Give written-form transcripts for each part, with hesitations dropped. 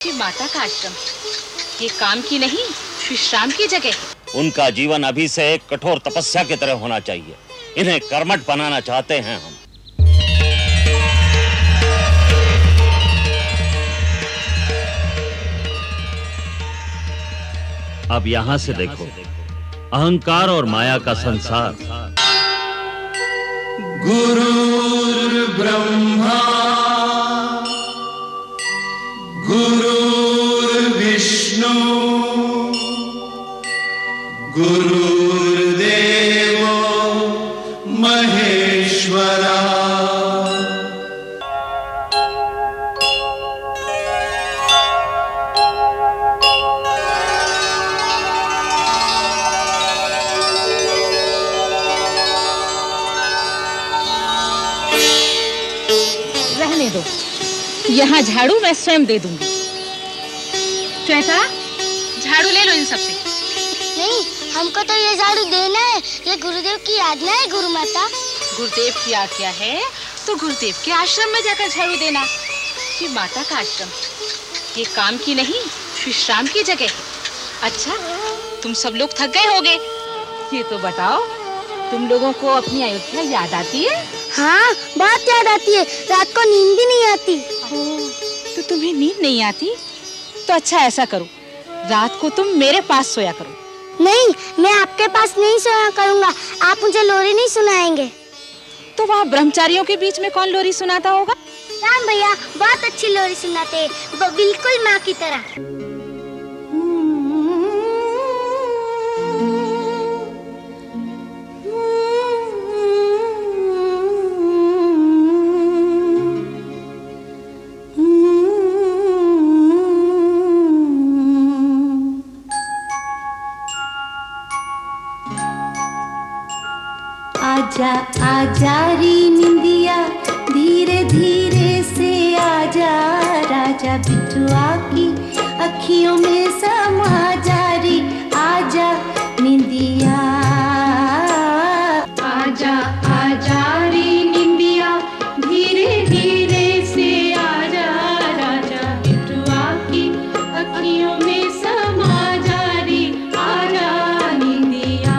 श्री माता का आश्रम ये काम की नहीं विश्राम की जगह है। उनका जीवन अभी से एक कठोर तपस्या की तरह होना चाहिए। इन्हें कर्मठ बनाना चाहते हैं हम। अब यहां से देखो, अहंकार और माया का संसार। गुरुर्ब्रह्मा गुरुर्विष्णु गुरुर्देवो महेश्वरा। रहने दो, यहाँ झाड़ू मैं स्वयं दे दूंगी। श्वेता, झाड़ू ले लो इन सबसे। नहीं, हमको तो ये झाड़ू देना है। ये गुरुदेव की आज्ञा है गुरु माता। गुरुदेव की आज्ञा है तो गुरुदेव के आश्रम में जाकर झाड़ू देना। श्री माता का आश्रम ये काम की नहीं विश्राम की जगह है। अच्छा, तुम सब लोग थक गए होगे। ये तो बताओ, तुम लोगों को अपनी अयोध्या याद आती है? हाँ, बहुत याद आती है। रात को नींद भी नहीं आती। तो तुम्हें नींद नहीं आती? तो अच्छा ऐसा करो, रात को तुम मेरे पास सोया करो। नहीं, मैं आपके पास नहीं सोया करूँगा। आप मुझे लोरी नहीं सुनाएंगे। तो वहाँ ब्रह्मचारियों के बीच में कौन लोरी सुनाता होगा? राम भैया बहुत अच्छी लोरी सुनाते हैं, बिल्कुल माँ की तरह। आजा आजा री निंदिया, धीरे धीरे से आजा, राजा बिटुआ की अखियों में समा जा री। आजा निंदिया, आजा आजा री निंदिया, धीरे धीरे से आजा, राजा बिटुआ की अखियों में समा जा री। आजा निंदिया।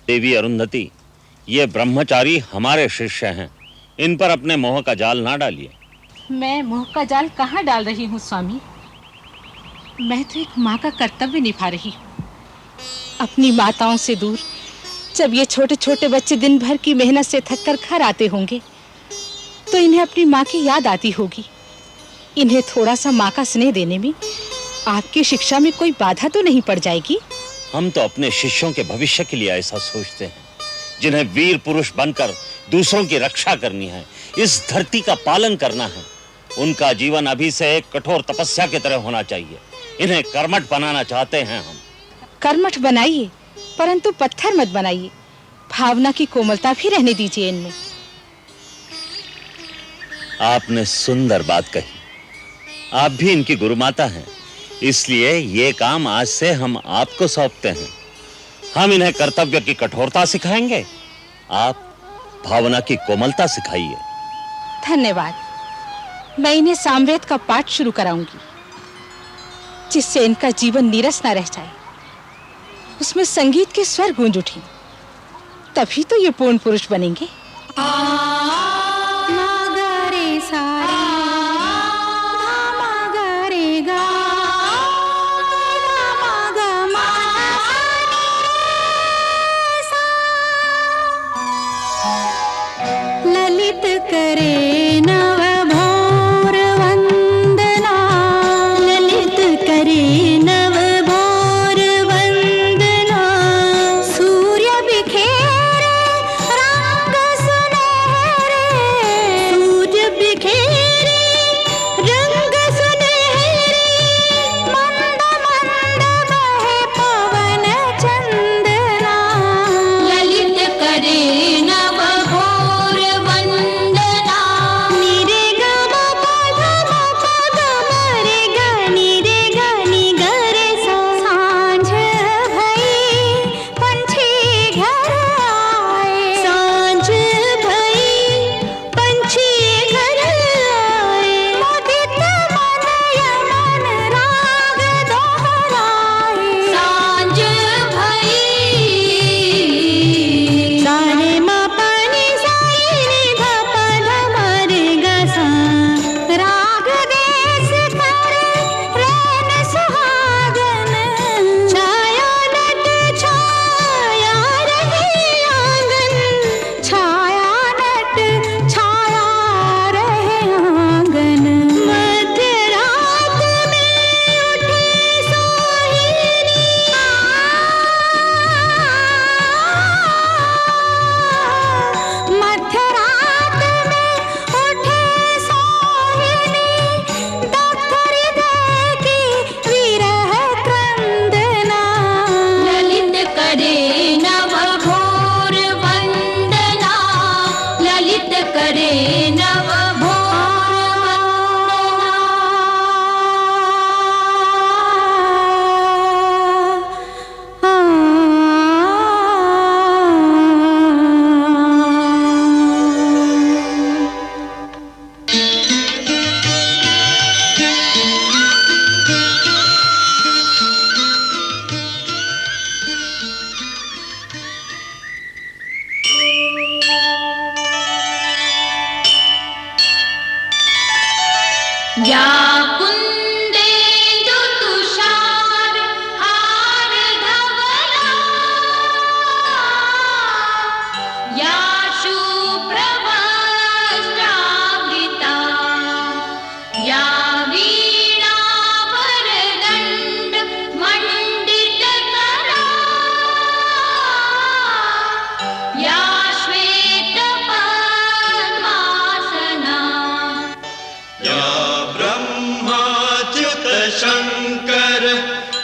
देवी अरुंधति, ये ब्रह्मचारी हमारे शिष्य हैं। इन पर अपने मोह का जाल ना डालिए। मैं मोह का जाल कहाँ डाल रही हूँ स्वामी? मैं तो एक माँ का कर्तव्य निभा रही हूँ। अपनी माताओं से दूर जब ये छोटे छोटे बच्चे दिन भर की मेहनत से थक कर घर आते होंगे तो इन्हें अपनी माँ की याद आती होगी। इन्हें थोड़ा सा माँ का स्नेह देने में आपकी शिक्षा में कोई बाधा तो नहीं पड़ जाएगी? हम तो अपने शिष्यों के भविष्य के लिए ऐसा सोचते हैं, जिन्हें वीर पुरुष बनकर दूसरों की रक्षा करनी है, इस धरती का पालन करना है। उनका जीवन अभी से एक कठोर तपस्या की तरह होना चाहिए। इन्हें कर्मठ बनाना चाहते हैं हम। कर्मठ बनाइए, परंतु पत्थर मत बनाइए। भावना की कोमलता भी रहने दीजिए इनमें। आपने सुंदर बात कही। आप भी इनकी गुरुमाता हैं, इसलिए ये काम आज से हम आपको सौंपते हैं। हम इन्हें कर्तव्य की कठोरता सिखाएंगे, आप भावना की कोमलता सिखाइए। धन्यवाद। मैं इन्हें सामवेद का पाठ शुरू कराऊंगी, जिससे इनका जीवन नीरस न रह जाए। उसमें संगीत के स्वर गूंज उठें, तभी तो ये पूर्ण पुरुष बनेंगे। ललित करे नव भोर वंदना, ललित करे नव भोर वंदना। सूर्य बिखेरे रंग सुनहरा,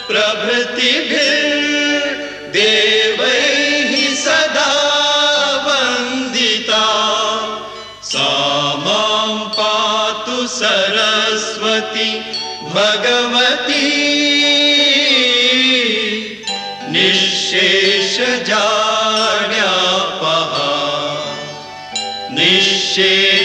प्रभृतिभिर्देवैः सदा वन्दिता सा मां पातु सरस्वती भगवती निःशेषजाड्यापहा निःशेषजाड्यापहा।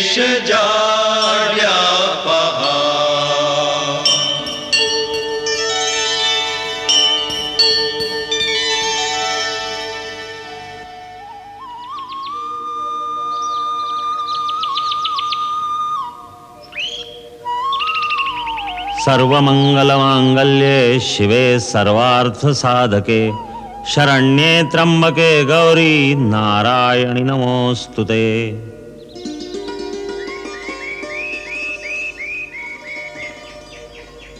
सर्वमंगलमांगल्ये शिवे सर्वार्थ साधके शरण्ये त्र्यंबके गौरी नारायणि नमोस्तुते।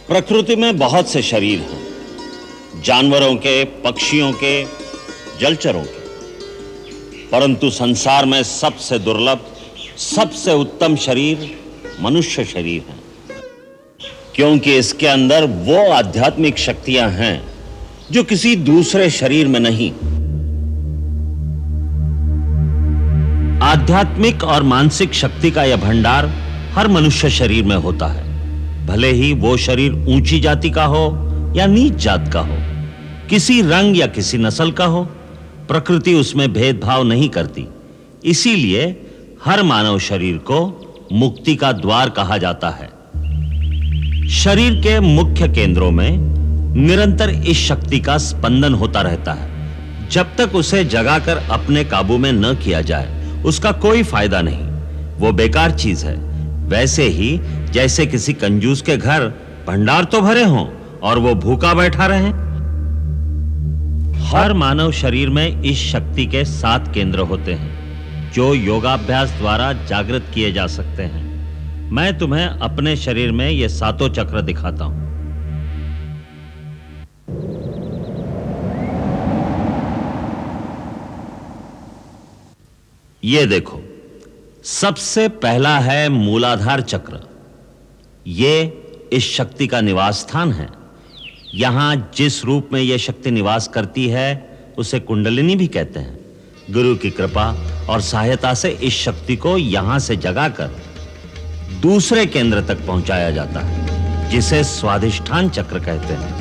प्रकृति में बहुत से शरीर हैं, जानवरों के, पक्षियों के, जलचरों के, परंतु संसार में सबसे दुर्लभ, सबसे उत्तम शरीर मनुष्य शरीर है, क्योंकि इसके अंदर वो आध्यात्मिक शक्तियां हैं जो किसी दूसरे शरीर में नहीं। आध्यात्मिक और मानसिक शक्ति का यह भंडार हर मनुष्य शरीर में होता है, भले ही वो शरीर ऊंची जाति का हो या नीच जात का हो, किसी रंग या किसी नस्ल का हो, प्रकृति उसमें भेदभाव नहीं करती। इसीलिए हर मानव शरीर को मुक्ति का द्वार कहा जाता है। शरीर के मुख्य केंद्रों में निरंतर इस शक्ति का स्पंदन होता रहता है। जब तक उसे जगाकर अपने काबू में न किया जाए उसका कोई फायदा नहीं, वो बेकार चीज है। वैसे ही जैसे किसी कंजूस के घर भंडार तो भरे हों और वो भूखा बैठा रहे। हर मानव शरीर में इस शक्ति के 7 केंद्र होते हैं जो योगाभ्यास द्वारा जागृत किए जा सकते हैं। मैं तुम्हें अपने शरीर में ये 7 चक्र दिखाता हूं। ये देखो, सबसे पहला है मूलाधार चक्र। ये इस शक्ति का निवास स्थान है। यहां जिस रूप में यह शक्ति निवास करती है उसे कुंडलिनी भी कहते हैं। गुरु की कृपा और सहायता से इस शक्ति को यहां से जगाकर दूसरे केंद्र तक पहुंचाया जाता है, जिसे स्वाधिष्ठान चक्र कहते हैं।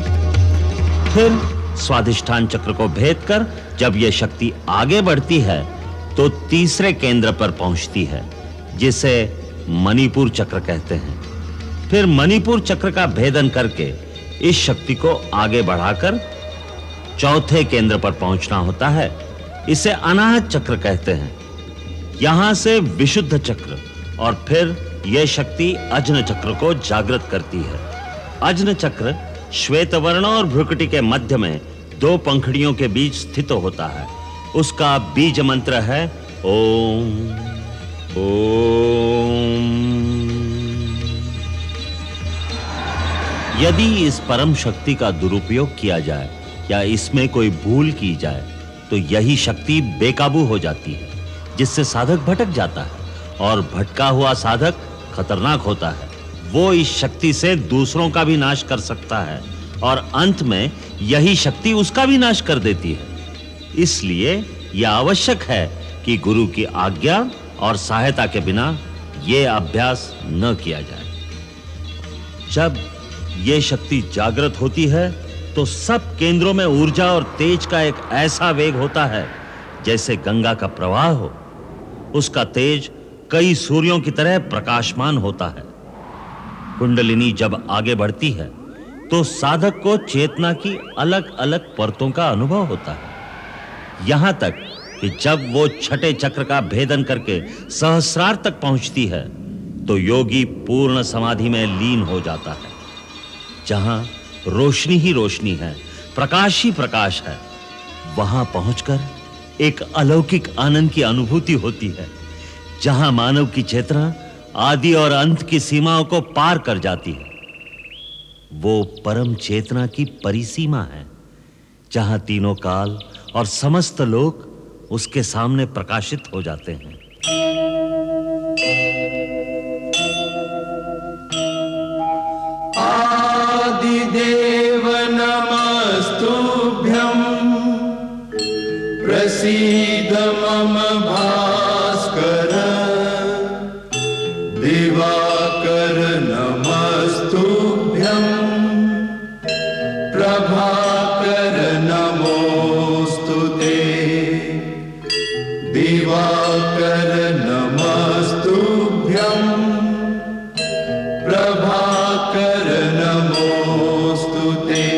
फिर स्वाधिष्ठान चक्र को भेद कर जब यह शक्ति आगे बढ़ती है तो तीसरे केंद्र पर पहुंचती है, जिसे मणिपुर चक्र कहते हैं। फिर मणिपुर चक्र का भेदन करके इस शक्ति को आगे बढ़ाकर चौथे केंद्र पर पहुंचना होता है। इसे अनाहत चक्र कहते हैं। यहां से विशुद्ध चक्र और फिर यह शक्ति अज्न चक्र को जागृत करती है। अज्न चक्र श्वेत वर्ण और भ्रुकुटी के मध्य में 2 पंखुड़ियों के बीच स्थित होता है। उसका बीज मंत्र है ओम ओम। यदि इस परम शक्ति का दुरुपयोग किया जाए या इसमें कोई भूल की जाए तो यही शक्ति बेकाबू हो जाती है, जिससे साधक भटक जाता है और भटका हुआ साधक खतरनाक होता है। वो इस शक्ति से दूसरों का भी नाश कर सकता है और अंत में यही शक्ति उसका भी नाश कर देती है। इसलिए यह आवश्यक है कि गुरु की आज्ञा और सहायता के बिना यह अभ्यास न किया जाए। जब यह शक्ति जागृत होती है तो सब केंद्रों में ऊर्जा और तेज का एक ऐसा वेग होता है जैसे गंगा का प्रवाह हो। उसका तेज कई सूर्यों की तरह प्रकाशमान होता है। कुंडलिनी जब आगे बढ़ती है तो साधक को चेतना की अलग-अलग परतों का अनुभव होता है, यहां तक कि जब वो छठे चक्र का भेदन करके सहस्रार तक पहुंचती है तो योगी पूर्ण समाधि में लीन हो जाता है। जहां रोशनी ही रोशनी है, प्रकाश ही प्रकाश है, वहां पहुंचकर एक अलौकिक आनंद की अनुभूति होती है, जहां मानव की चेतना आदि और अंत की सीमाओं को पार कर जाती है। वो परम चेतना की परिसीमा है, जहां तीनों काल और समस्त लोक उसके सामने प्रकाशित हो जाते हैं। आदिदेव नमः प्रसीद मम भास्कर दिवाकर नमस्तुभ्यं प्रभाकर नमोस्तुते दिवाकर नमस्तुभ्यं प्रभाकर नमोस्तुते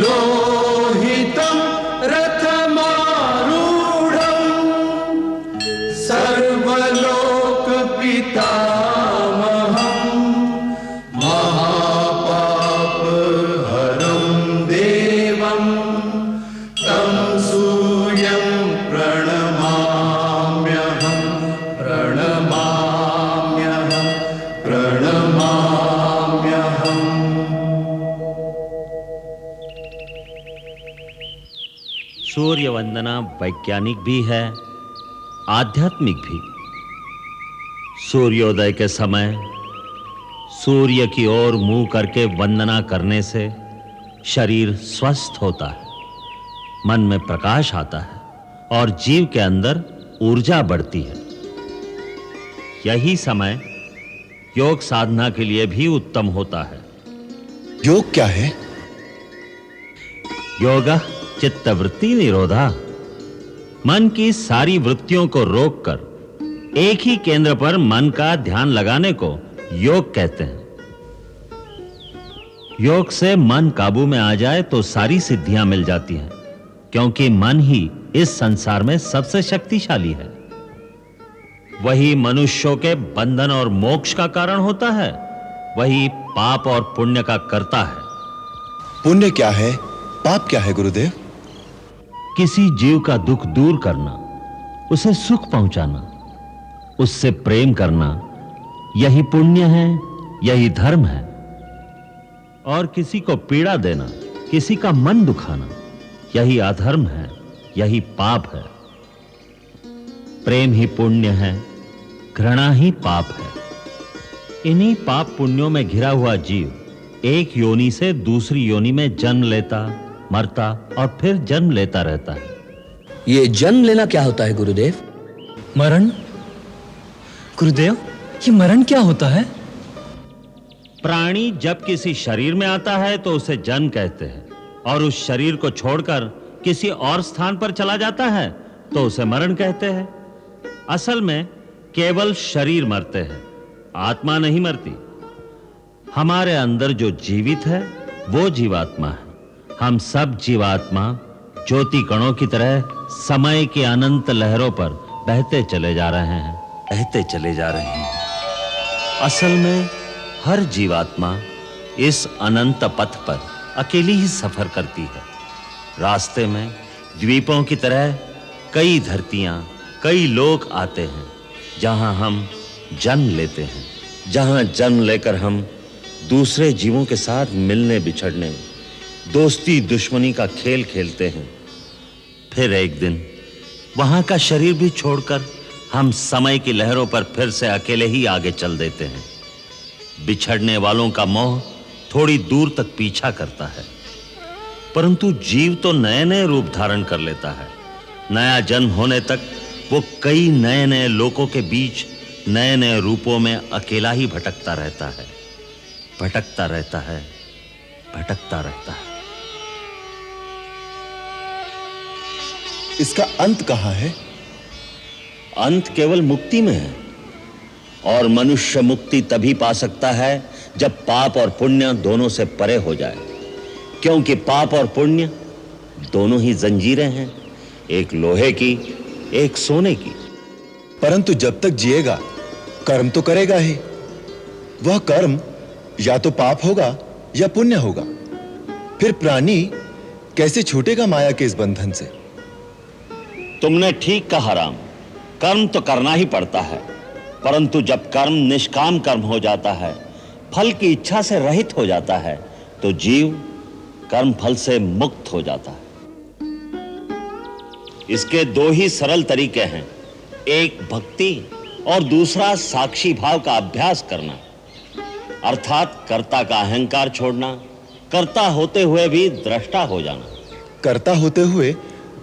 लोहितं रथमारूढं सर्वलोकपितामहं महापापहरं देवं तं सूर्यं प्रणमाम्यहं प्रणमाम्यहम्। सूर्य वंदना वैज्ञानिक भी है, आध्यात्मिक भी। सूर्योदय के समय सूर्य की ओर मुंह करके वंदना करने से शरीर स्वस्थ होता है, मन में प्रकाश आता है और जीव के अंदर ऊर्जा बढ़ती है। यही समय योग साधना के लिए भी उत्तम होता है। योग क्या है? योगा चित्तवृत्ति निरोधा, मन की सारी वृत्तियों को रोककर एक ही केंद्र पर मन का ध्यान लगाने को योग कहते हैं। योग से मन काबू में आ जाए तो सारी सिद्धियां मिल जाती हैं, क्योंकि मन ही इस संसार में सबसे शक्तिशाली है। वही मनुष्यों के बंधन और मोक्ष का कारण होता है, वही पाप और पुण्य का करता है। पुण्य क्या है, पाप क्या है गुरुदेव? किसी जीव का दुख दूर करना, उसे सुख पहुंचाना, उससे प्रेम करना, यही पुण्य है, यही धर्म है। और किसी को पीड़ा देना, किसी का मन दुखाना, यही अधर्म है, यही पाप है। प्रेम ही पुण्य है, घृणा ही पाप है। इन्हीं पाप पुण्यों में घिरा हुआ जीव एक योनि से दूसरी योनि में जन्म लेता, मरता और फिर जन्म लेता रहता है। ये जन्म लेना क्या होता है गुरुदेव? मरण? गुरुदेव, ये मरण क्या होता है? प्राणी जब किसी शरीर में आता है तो उसे जन्म कहते हैं, और उस शरीर को छोड़कर किसी और स्थान पर चला जाता है तो उसे मरण कहते हैं। असल में केवल शरीर मरते हैं, आत्मा नहीं मरती। हमारे अंदर जो जीवित है वो जीवात्मा है। हम सब जीवात्मा ज्योति कणों की तरह समय की अनंत लहरों पर बहते चले जा रहे हैं, बहते चले जा रहे हैं। असल में हर जीवात्मा इस अनंत पथ पर अकेली ही सफर करती है। रास्ते में द्वीपों की तरह कई धरतियां, कई लोक आते हैं, जहां हम जन्म लेते हैं, जहां जन्म लेकर हम दूसरे जीवों के साथ मिलने बिछड़ने, दोस्ती दुश्मनी का खेल खेलते हैं। फिर एक दिन वहां का शरीर भी छोड़कर हम समय की लहरों पर फिर से अकेले ही आगे चल देते हैं। बिछड़ने वालों का मोह थोड़ी दूर तक पीछा करता है, परंतु जीव तो नए नए रूप धारण कर लेता है। नया जन्म होने तक वो कई नए नए लोकों के बीच नए नए रूपों में अकेला ही भटकता रहता है, भटकता रहता है, भटकता रहता है। इसका अंत कहां है? अंत केवल मुक्ति में है, और मनुष्य मुक्ति तभी पा सकता है जब पाप और पुण्य दोनों से परे हो जाए, क्योंकि पाप और पुण्य दोनों ही जंजीरें हैं, एक लोहे की, एक सोने की। परंतु जब तक जिएगा कर्म तो करेगा ही। वह कर्म या तो पाप होगा या पुण्य होगा। फिर प्राणी कैसे छूटेगा माया के इस बंधन से? तुमने ठीक कहा राम, कर्म तो करना ही पड़ता है, परंतु जब कर्म निष्काम कर्म हो जाता है, फल की इच्छा से रहित हो जाता है, तो जीव कर्म फल से मुक्त हो जाता है। इसके दो ही सरल तरीके हैं, एक भक्ति और दूसरा साक्षी भाव का अभ्यास करना, अर्थात कर्ता का अहंकार छोड़ना, कर्ता होते हुए भी दृष्टा हो जाना। कर्ता होते हुए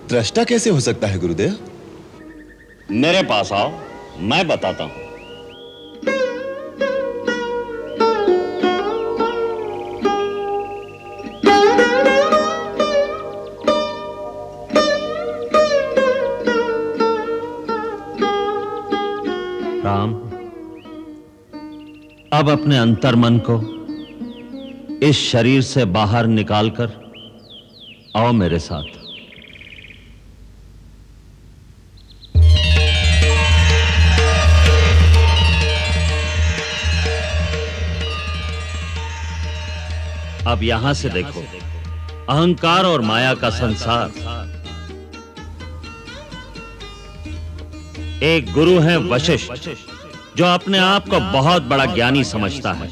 त्रष्टा कैसे हो सकता है गुरुदेव? मेरे पास आओ, मैं बताता हूं। राम, अब अपने अंतर्मन को इस शरीर से बाहर निकालकर आओ मेरे साथ। अब यहां से देखो, अहंकार और माया का संसार। एक गुरु है वशिष्ठ, जो अपने आप को बहुत बड़ा ज्ञानी समझता है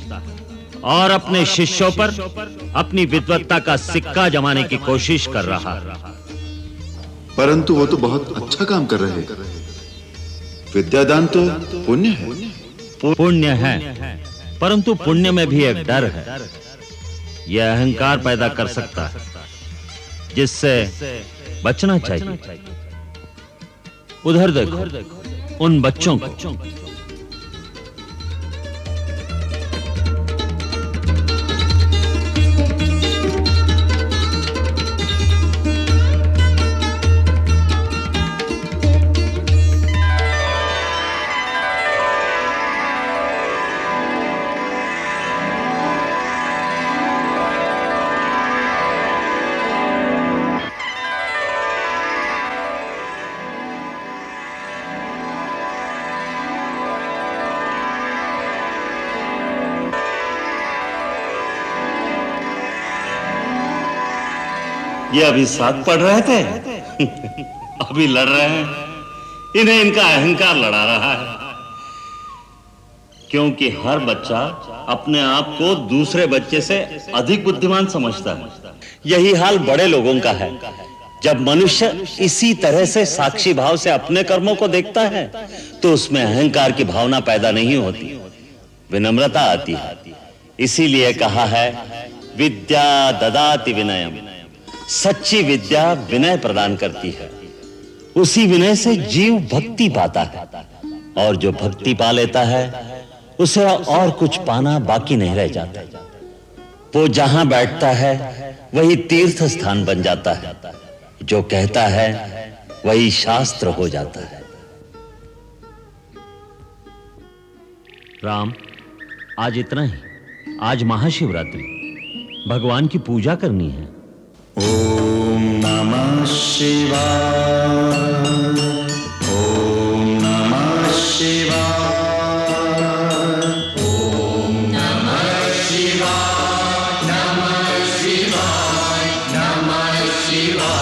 और अपने शिष्यों पर अपनी विद्वत्ता का सिक्का जमाने की कोशिश कर रहा है। परंतु वो तो बहुत अच्छा काम कर रहे हैं। विद्यादान तो पुण्य है। पुण्य है, परंतु पुण्य में भी एक डर है। यह अहंकार पैदा कर सकता है, जिससे बचना चाहिए। उधर देखो उन बच्चों को। ये अभी साथ पढ़ रहे थे, अभी लड़ रहे हैं। इन्हें इनका अहंकार लड़ा रहा है, क्योंकि हर बच्चा अपने आप को दूसरे बच्चे से अधिक बुद्धिमान समझता है। यही हाल बड़े लोगों का है। जब मनुष्य इसी तरह से साक्षी भाव से अपने कर्मों को देखता है, तो उसमें अहंकार की भावना पैदा नहीं होती, विनम्रता आती है। इसीलिए कहा है, विद्या ददाति विनयम। सच्ची विद्या विनय प्रदान करती है। उसी विनय से जीव भक्ति पाता है, और जो भक्ति पा लेता है, उसे और कुछ पाना बाकी नहीं रह जाता। वो जहां बैठता है वही तीर्थ स्थान बन जाता है। जो कहता है वही शास्त्र हो जाता है। राम, आज इतना ही। आज महाशिवरात्रि, भगवान की पूजा करनी है। ओम नमः शिवाय। ओम नमः शिवाय। ओम नमः शिवाय। नमः शिवाय। नमः शिवाय।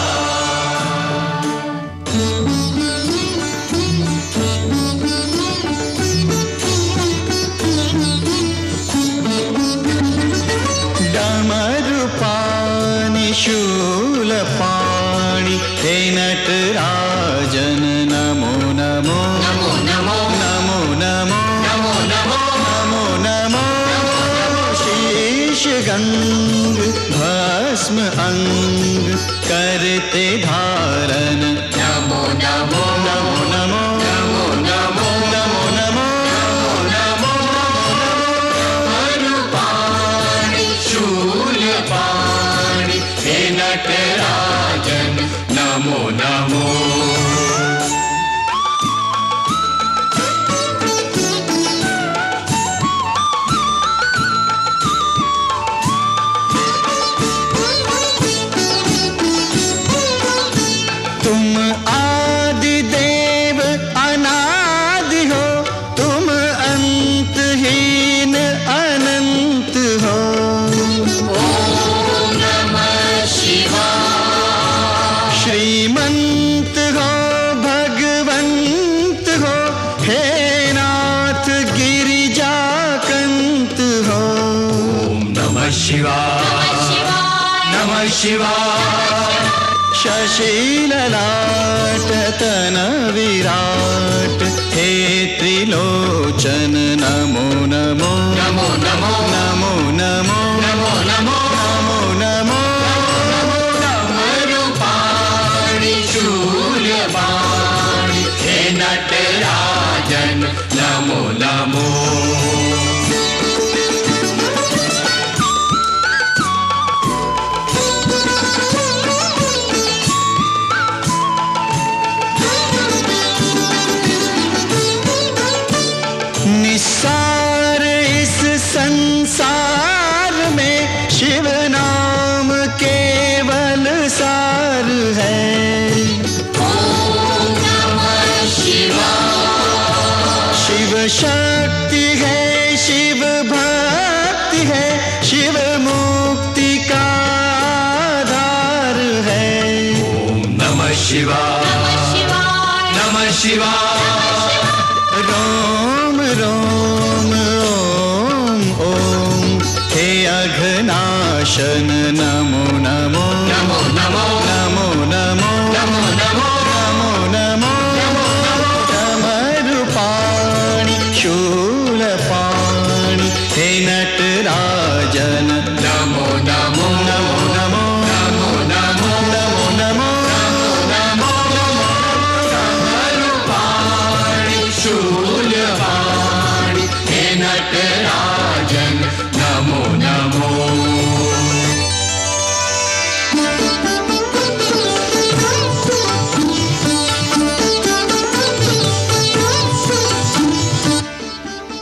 शूलपाणि हे नटराजन नमो नमो नमो नमो नमो नमो नमो नमो नमो नमो। शीश गंग भस्म अंग करते धारण नमो नमो नमो नमो नमो नमो नमो नमो नमो नमो। पाणि शूलपाणि हे नटराजन नमो नमो। तुम आदि देव अनादि हो, तुम अंतहीन अनंत हो। ओम नमः शिवाय। श्रीमंत हो भगवंत हो, हे नाथ गिरिजाकंत हो। ओम नमः शिवाय। नमः शिवाय। शशिललाट तन विराट हे त्रिलोचन नमो नमो नमो नमो नमो नमो नमो नमो नमो नमो। नमो रूपाणि नमो। निस्सार इस संसार में शिव नाम केवल सार है। ओम नमः शिवाय। शिव शक्ति है, शिव भक्ति है, शिव मुक्ति का आधार है। ओम नमः शिवाय, नमः शिवाय। रोम रोम ओम ओम, हे अघनाशन नमो नमो, नमो नमो, नमो नमो, नमो नमो, नमो नमो, डमरुपाणि शूलपाणि, हे नटराजन नमो नमो, नमो नमो, नमो नमो, नमो नमो, नमो नमो, डमरुपाणि शूलपाणि, हे नटराजन नमो नमो।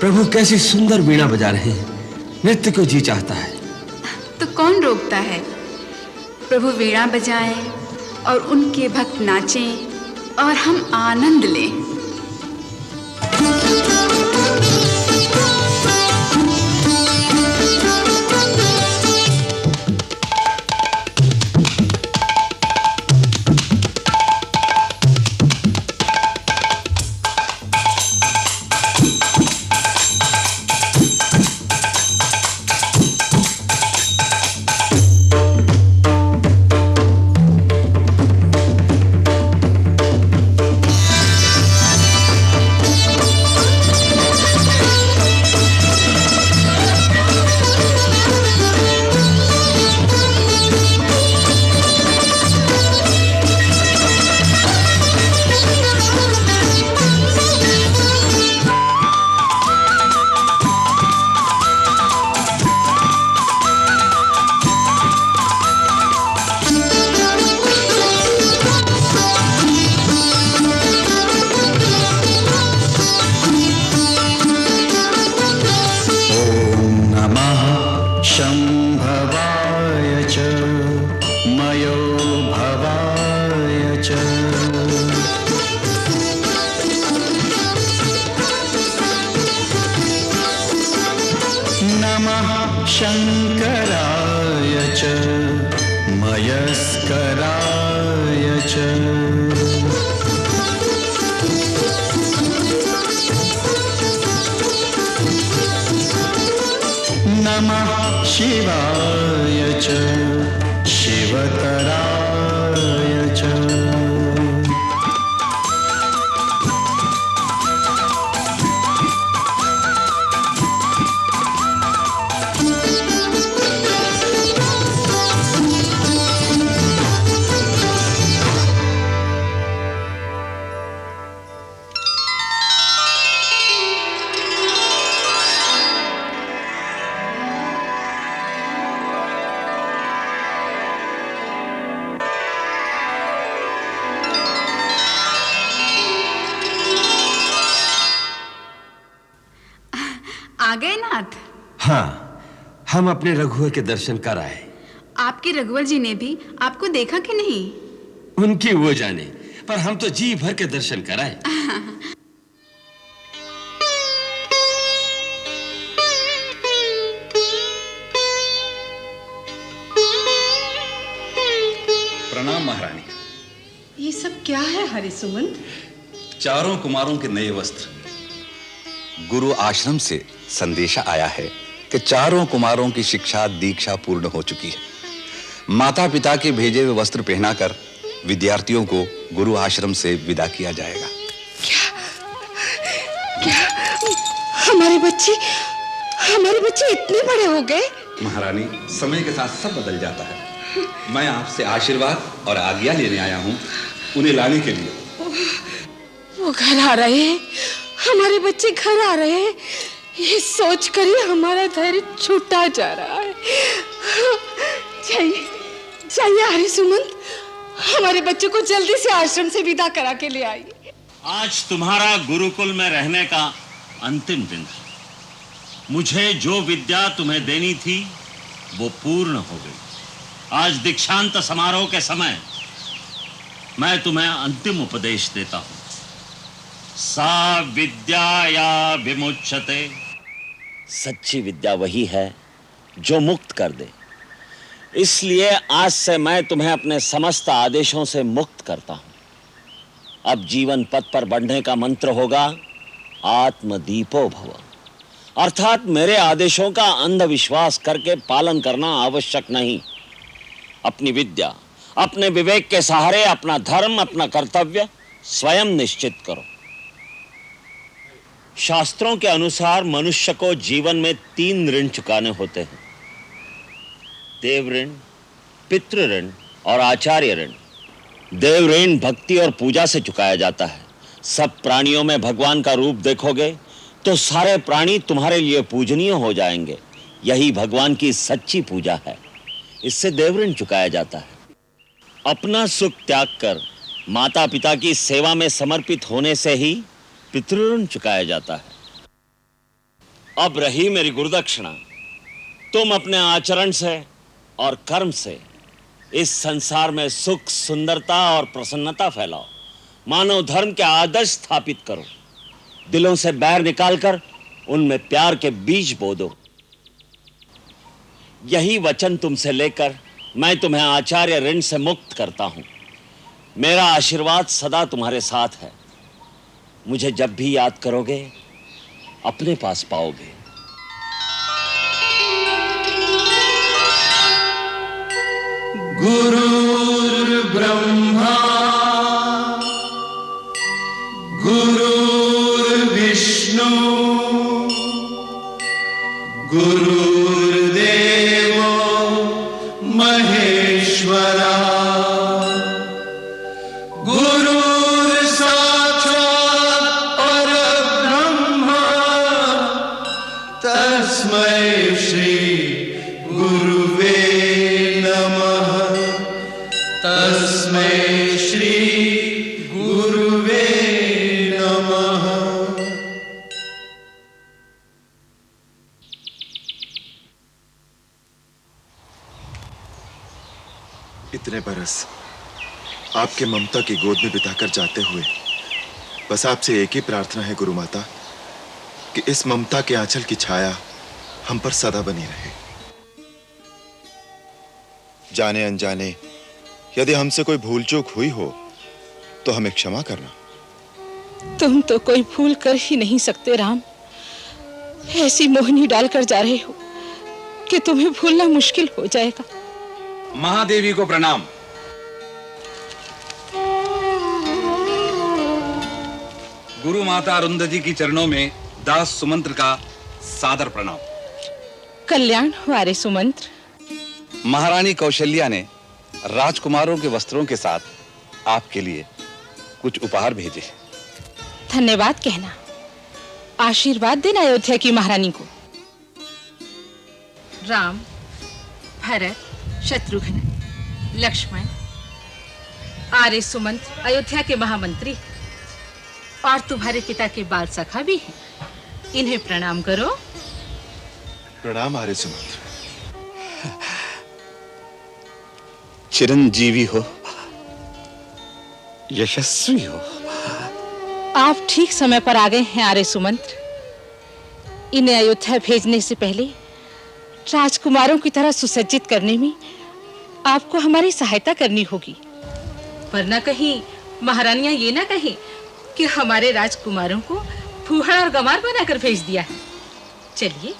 प्रभु कैसी सुंदर वीणा बजा रहे हैं, नृत्य को जी चाहता है। तो कौन रोकता है? प्रभु वीणा बजाएं और उनके भक्त नाचें और हम आनंद लें। शंभवाय च मयो भवाय च। नमः शंकराय च मयस्कराय च। नमः शिवाय च शिवतराय च। आ गए नाथ? हाँ, हम अपने रघुवर के दर्शन कर आए। आपके रघुवर जी ने भी आपको देखा कि नहीं? उनकी वो जाने, पर हम तो जी भर के दर्शन कराए। प्रणाम महारानी। ये सब क्या है हरिसुमंत? चारों कुमारों के नए वस्त्र। गुरु आश्रम से संदेशा आया है कि चारों कुमारों की शिक्षा दीक्षा पूर्ण हो चुकी है। माता पिता के भेजे हुए वस्त्र पहनाकर विद्यार्थियों को गुरु आश्रम से विदा किया जाएगा। क्या हमारे बच्चे इतने बड़े हो गए? महारानी, समय के साथ सब बदल जाता है। मैं आपसे आशीर्वाद और आज्ञा लेने आया हूँ, उन्हें लाने के लिए। वो घर आ रहे हैं हमारे बच्चे घर आ रहे हैं, ये सोचकर ही हमारा धैर्य छूटा जा रहा है। चाहिए चाहिए आर्य सुमंत, हमारे बच्चों को जल्दी से आश्रम से विदा करा के ले आइए। आज तुम्हारा गुरुकुल में रहने का अंतिम दिन है। मुझे जो विद्या तुम्हें देनी थी वो पूर्ण हो गई। आज दीक्षांत समारोह के समय मैं तुम्हें अंतिम उपदेश देता हूं। सा विद्या या विमुच्यते। सच्ची विद्या वही है जो मुक्त कर दे। इसलिए आज से मैं तुम्हें अपने समस्त आदेशों से मुक्त करता हूं। अब जीवन पथ पर बढ़ने का मंत्र होगा आत्मदीपो भव, अर्थात मेरे आदेशों का अंधविश्वास करके पालन करना आवश्यक नहीं। अपनी विद्या, अपने विवेक के सहारे अपना धर्म, अपना कर्तव्य स्वयं निश्चित करो। शास्त्रों के अनुसार मनुष्य को जीवन में 3 ऋण चुकाने होते हैं: देव ऋण, पितृ ऋण और आचार्य ऋण। देव ऋण भक्ति और पूजा से चुकाया जाता है। सब प्राणियों में भगवान का रूप देखोगे तो सारे प्राणी तुम्हारे लिए पूजनीय हो जाएंगे। यही भगवान की सच्ची पूजा है। इससे देव ऋण चुकाया जाता है। अपना सुख त्याग कर माता पिता की सेवा में समर्पित होने से ही पितृऋण चुकाया जाता है। अब रही मेरी गुरुदक्षिणा। तुम अपने आचरण से और कर्म से इस संसार में सुख, सुंदरता और प्रसन्नता फैलाओ। मानव धर्म के आदर्श स्थापित करो। दिलों से बैर निकालकर उनमें प्यार के बीज बो दो। यही वचन तुमसे लेकर मैं तुम्हें आचार्य ऋण से मुक्त करता हूं। मेरा आशीर्वाद सदा तुम्हारे साथ है। मुझे जब भी याद करोगे अपने पास पाओगे। गुरुर्ब्रह्मा गुरुर्विष्णु गुरुर्देवो महेश्वरा गुरुर्साक्षात् परब्रह्म तस्मै श्री गुरुवे नमः। तस्मै श्री गुरुवे नमः। इतने बरस आपके ममता की गोद में बिताकर जाते हुए बस आपसे एक ही प्रार्थना है गुरु माता कि इस ममता के आंचल की छाया हम पर सदा बनी रहे। जाने अनजाने यदि हमसे कोई भूल चूक हुई हो तो हमें क्षमा करना। तुम तो कोई भूल कर ही नहीं सकते राम। ऐसी मोहनी डालकर जा रहे हो कि तुम्हें भूलना मुश्किल हो जाएगा। महादेवी को प्रणाम। गुरु माता अरुंधति की चरणों में दास सुमंत्र का सादर प्रणाम। कल्याण हो आर्य सुमंत्र। महारानी कौशल्या ने राजकुमारों के वस्त्रों के साथ आपके लिए कुछ उपहार भेजे। धन्यवाद कहना। आशीर्वाद देना अयोध्या की महारानी को। राम, भरत, शत्रुघ्न, लक्ष्मण, आर्य सुमंत अयोध्या के महामंत्री और तुम्हारे पिता के बाल सखा भी हैं। इन्हें प्रणाम करो। प्रणाम आर्य सुमंत। चिरंजीवी हो, यशस्वी हो। आप ठीक समय पर आ गए हैं आर्य सुमंत। इन्हें अयोध्या भेजने से पहले राजकुमारों की तरह सुसज्जित करने में आपको हमारी सहायता करनी होगी, वरना कहीं महारानियां ये ना कहें कि हमारे राजकुमारों को फूहड़ और गंवार बनाकर भेज दिया है। चलिए